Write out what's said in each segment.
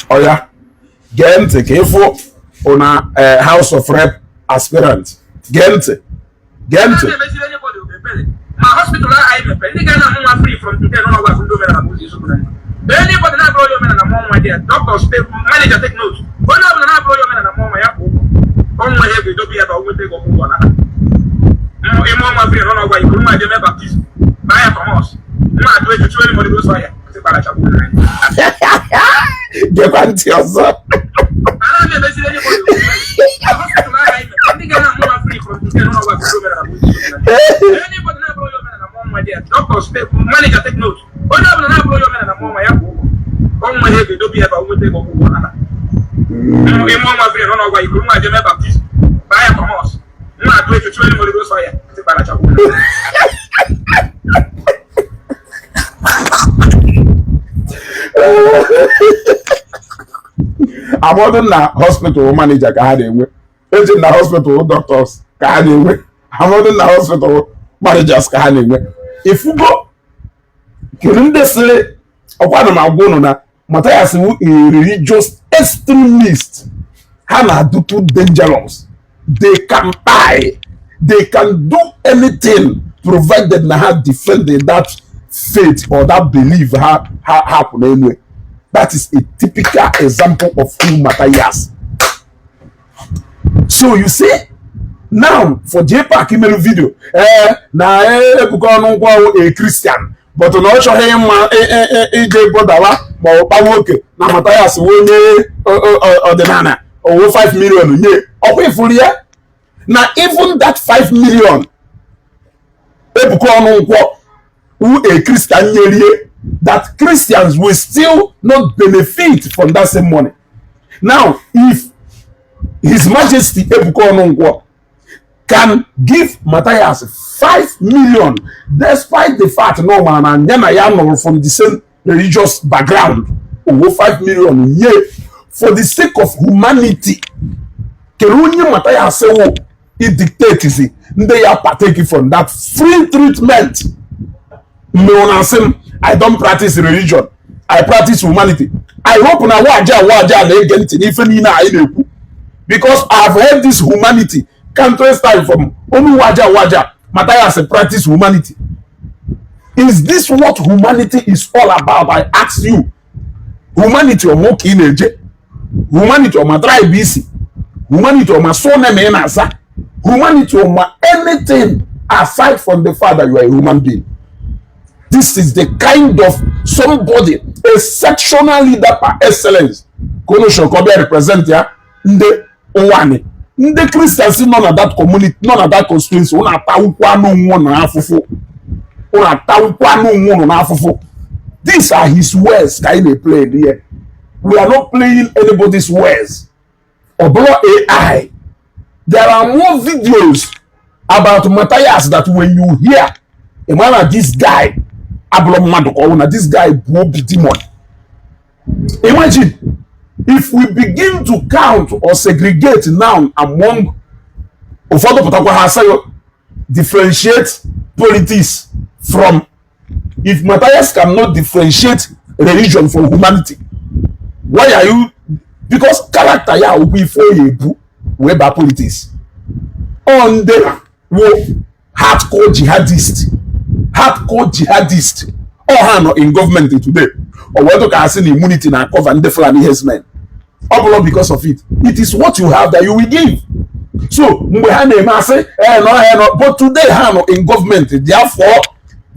Oh yeah, get careful on a House of Rep aspirant. Get my hospital I am any kind of free from today. No one will do anybody not blow your man and a mom, my dear. Doctors, manager take notes. When I will not blow your man and a mom, I have on my head, don't be about what they go for. A mom, free, run away. You might remember this. Buy it from us. You might do it to anybody goes fire. Get back to yourself. I don't know anybody. Hospital I am any kind of free from today. No one will do anybody not blow your man and a mom, my dear. Doctors, manager take notes. When I will not blow your man and a mom, I have on my head, don't be about what they go for. A mom, free, run away. You might remember this. Buy it from us. You might do it to anybody goes fire. I'm not na hospital manager ka ha na-enwe. Eji na hospital doctors ka ha na-enwe. I'm not na hospital managers ka ha na-enwe. Ifugo kiri ndị sịrị ọkwa na magwa unu na Mathias wu religious extremist. Ha na-adụ too dangerous. They can die. They can do anything provided na ha defending that faith or that belief ha happen anyway. That is a typical example of who Mathias. So you see, now for JPAC email video, na a Christian, but no show him AJ brother ma oke na Mathias wonye ordinana or 5 million nye. Okay for ya. Now even that 5 million who a Christian nye, that Christians will still not benefit from that same money. Now, if His Majesty Ebuka can give Mathias 5 million, despite the fact no man and Naija from the same religious background, over 5 million yeah, for the sake of humanity, Kerunye Mathias say it dictates it. They are partaking from that free treatment. I don't practice religion. I practice humanity. I hope na because I've heard this humanity can't start from only waja. Mathias practice humanity. Is this what humanity is all about? I ask you. Humanity or more kineje. Humanity or my tribe busy. Humanity or my son nasa. Humanity or my anything aside from the fact that you are a human being. This is the kind of somebody, a sectional leader par excellence. Kono Shokobe represent ya nde owane. Nde Christians none of that community, none of that constituency. Una tawukwa no one afufu. Una tawukwa no one afufu. These are his words kind of played here. We are not playing anybody's words. Obolo AI. There are more videos about Mathias that when you hear a man like this guy, this guy will be demon. Imagine if we begin to count or segregate now among differentiate politics from, if Mathias cannot differentiate religion from humanity, why are you? Because character ya will be for you whereby politics on the hardcore jihadist or hand in government today or what you can see immunity na cover and the Fulani herdsmen all because of it. It is what you have that you will give. So but today hand in government, therefore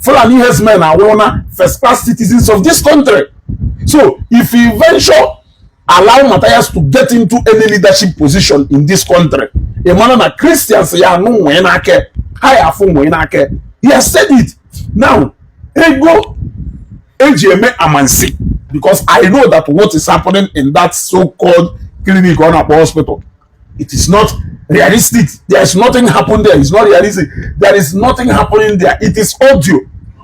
Fulani herdsmen are one first class citizens of this country. So if you venture allow Mathias to get into any leadership position in this country, a man na Christians ya no wenake higher form wenake. He has said it. Now, ego AGM amansi, because I know that what is happening in that so-called clinic or hospital, it is not realistic. There is nothing happening there. It's not realistic. There is nothing happening there. It is audio.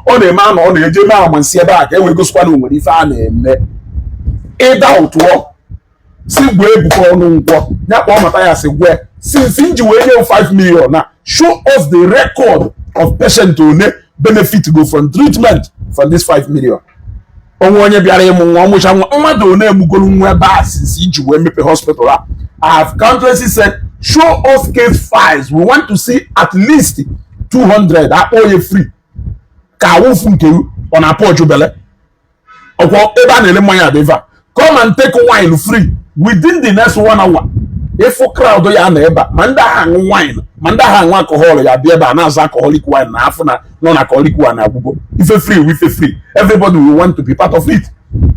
On a man on a AGM amansi back. We go squad with if I name either out war. See where before no war. That one Mathias say where since you 5 million now. Show us the record of patient to benefit to go from treatment from this 5 million. onye bịara ịmụ nwa ọmụcha nwa mmadụ na-egbugoro nwa ebe a since iji wee mepe hospital a. I have countlessly said, show us case files. We want to see at least 200 akpọ ya free ka awụfu nke ọ na-apụ ojubele ọkwọ ebe a na-ele mmanya adịva. Come and take wine free within the next 1 hour. Ịfụ crowd ya na ebe a ma ndị agha aṅụ wine ma ndị agha aṅụ alcohol ya bịa ebe a na-azụ alcoholic wine na afụ na nọ na alcoholic wine agwụgwọ ife free wife free. Everybody will want to be part of it.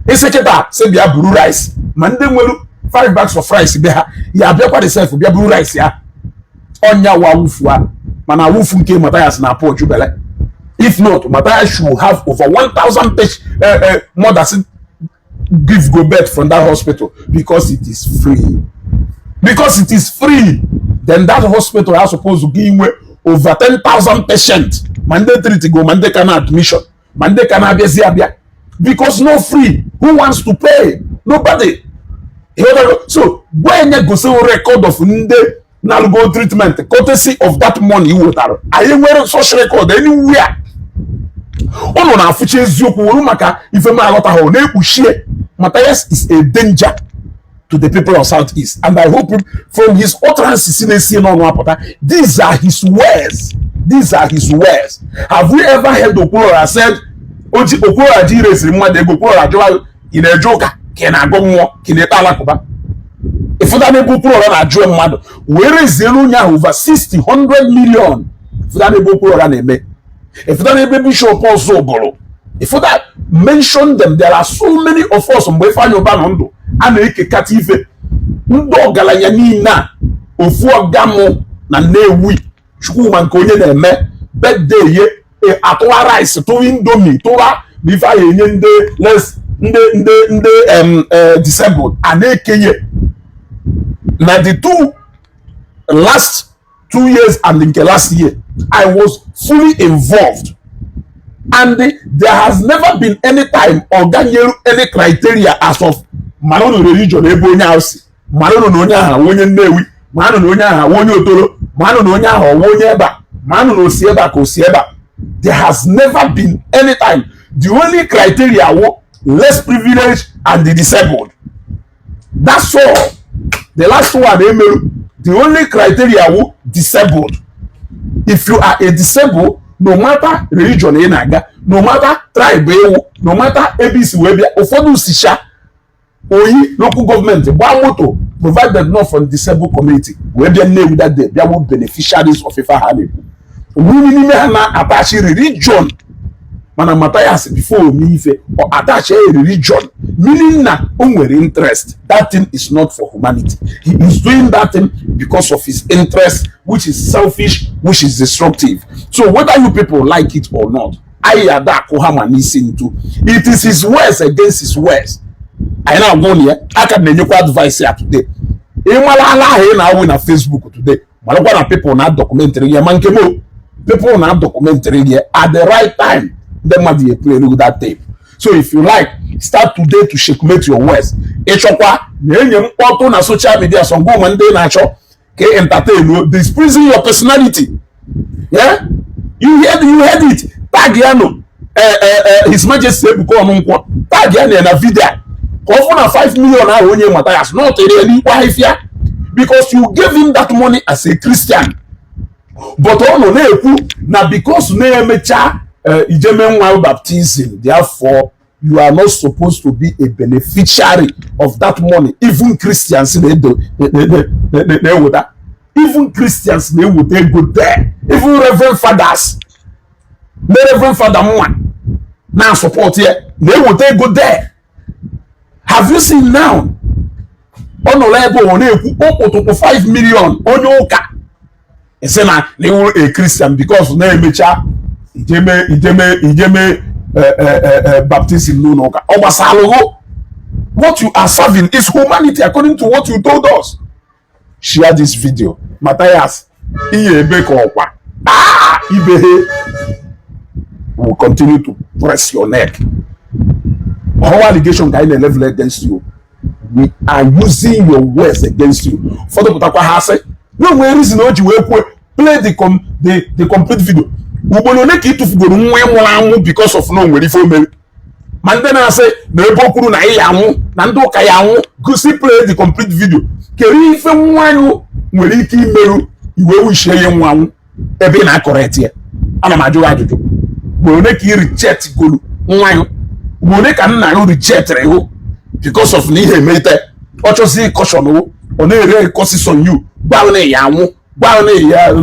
Isi kịta si bịa buru rice ma ndị nwere 5 bags of rice bịa ha ya bịakwa the self bịa buru rice ya ọnya wa wufu a mana wufu nke Mathias na apụ ojubele. If not, Mathias should have over 1,000 mothers give go birth from that hospital because it is free. Because it is free, then that hospital is supposed to give over 10,000 patients. Mandatory to go, Monday can admission, Monday can abia. Because no free. Who wants to pay? Nobody. So when you go see a record of Nde Nalgo treatment, courtesy of that money you would have. I ain't wearing such record anywhere. Ono na fuche eziokwu wuru maka ife ma alota ho na ekwuchie. Mathias is a danger to the people of Southeast, and I hope from his utterances in these are his words. These are his words. Have we ever heard Okwulora said, Oji Okwulora ji resiri mmadụ ego Okwulora jụwa ị na-eje ụka ka ị na-agụ mmụọ ka ị na-ekpe alakụba. Ifuta na ebe Okwulora na-ajụ mmadụ were ezielu onye ahụ over 100 million. Ifuta na ebe Okwulora na-eme. Ifuta na ebe Bishop ọzọ bụrụ. Ifuta mention them. There are so many of us mgbe ife anya ụba nọ ndụ a na-ekekata ife ndị ọgaranya niile a ofu ọgamụ na Nnewi Chukwuma nke onye na-eme birthday ye atụwa rice tụwa indomie tụwa n'ife anyị enye ndị disabled a na-ekenye na the last 2 years and nke last year I was fully involved. And there has never been any time or any criteria as of Manono religion, Ebonya House, Manono Nonya, Wonyan Newi, Mano Nonya, Wonyo Tolo, Mano Nonya, or Wonyeba, Mano Sieba, Kosieba. There has never been any time. The only criteria were less privileged and the disabled. That's all. The last one, the only criteria were disabled. If you are a disabled, no matter religion no matter tribe no matter ABC webia ụfọdụ sisha oyi local government gba moto provided not from disabled community webia name that day bia wo beneficiaries of ifa ha na-ekwu wuri n'ime ha na attach religion mana Mathias before me ife or attach a religion meaning na o nwere interest. That thing is not for humanity. He is doing that thing because of his interest, which is selfish, which is destructive. So whether you people like it or not, it is his words against his words. I now go here. I can make advice here today. Now na Facebook today. People not documentary here. People not documentary here at the right time. They might be play with that tape. So if you like, start today to checkmate your words. Echokwa, nenye mpoto na social media some go Monday nacho ke entertain you, displeasing your personality. Yeah? You heard it. Tag yano. His Majesty Ebuko Onunkwo. Tag yano na video. Kofu na 5 million na onye Mathias. Not really wife ya. Because you gave him that money as a Christian. But ono na-ekwu na because na-emecha Ijemenwa baptism, therefore you are not supposed to be a beneficiary of that money. Even Christians they would that. Even Christians they would go there. Even Reverend Fathers, the Reverend Father one now support here. They would go there. Have you seen now? Honorable on 5 million on your car. And say na they were a Christian because na emecha ijeme baptism no no. What you are serving is humanity according to what you told us. Share this video. Mathias Ibehe will continue to press your neck. Our allegation guy level against you. We are using your words against you. For the Putakwa has no reason you play the complete video. Because of no way for me. ma ndị na-asị na ebe o kwuru na ị ya anwụ na ndị ụka ya anwụ gosi play the complete video kere ife nwa anyị nwere ike imerụ iwe wishie ya nwa anwụ ebe ị na-akọrekt ya. Ana m ajụ ajụjụ mgbe one ka ị reject golu nwa anyị mgbe one ka nna ya rejectịrị hụ because of na ihe emerite ọ chọzi caution o ọ na-ere courses on you gbaụ na ya anwụ gbaụ na ya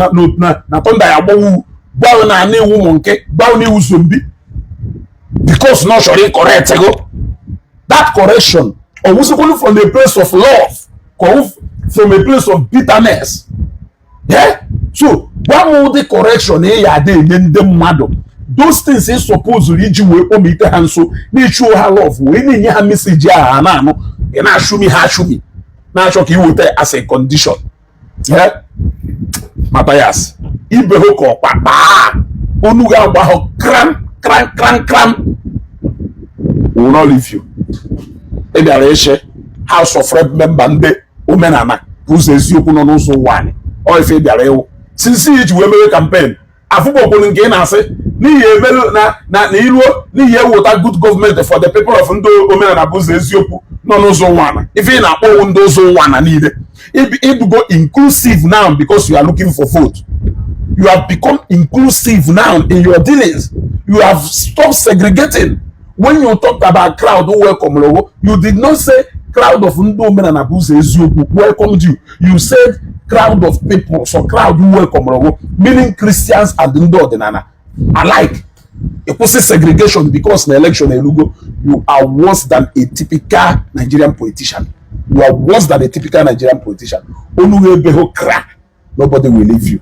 na tonda ya agbawu gbaụ na ana iwu ụmụ nke gbaụ na iwu zombi because na ọ chọrọ correct go that correction or wụsịkwụlụ from a place of love from a place of bitterness. Yeah? So gwa the correction ya ada enye ndị mmadụ those things is supposed iji wee kpọmite ha nso na-echu ha love wee na-enye ha message ha na-anụ ị na-ashumi ha ashumi na-achọ ka iweta as a condition. Yeah? Mathias ibe ho ka ọkpakpa onu ga-agba ha kram will not leave you. Ị bịara eche House of Rep member ndị omenala ụzọ eziokwu nọ n'ụzọ ụwa anyị ọ ife bịara ewu since iji wee mere campaign afụgbọkwuru nke ị na-asị n'ihi emelu na iruo n'ihi eweta good government for the people of ndị omenala bụ ụzọ eziokwu nọ n'ụzọ ụwa ife ị na-akpọ owu ndị ụzọ ụwa niile idugo inclusive now because you are looking for vote. You have become inclusive now in your dealings. You have stopped segregating. When you talked about crowd who welcome logo, you did not say crowd of Ndo Menana Buze Eziokwu welcomed you. You said crowd of people, so crowd who welcome logo, meaning Christians and Ndo Denana alike. You put segregation because in the election you are worse than a typical Nigerian politician. You are worse than a typical Nigerian politician. Nobody will leave you.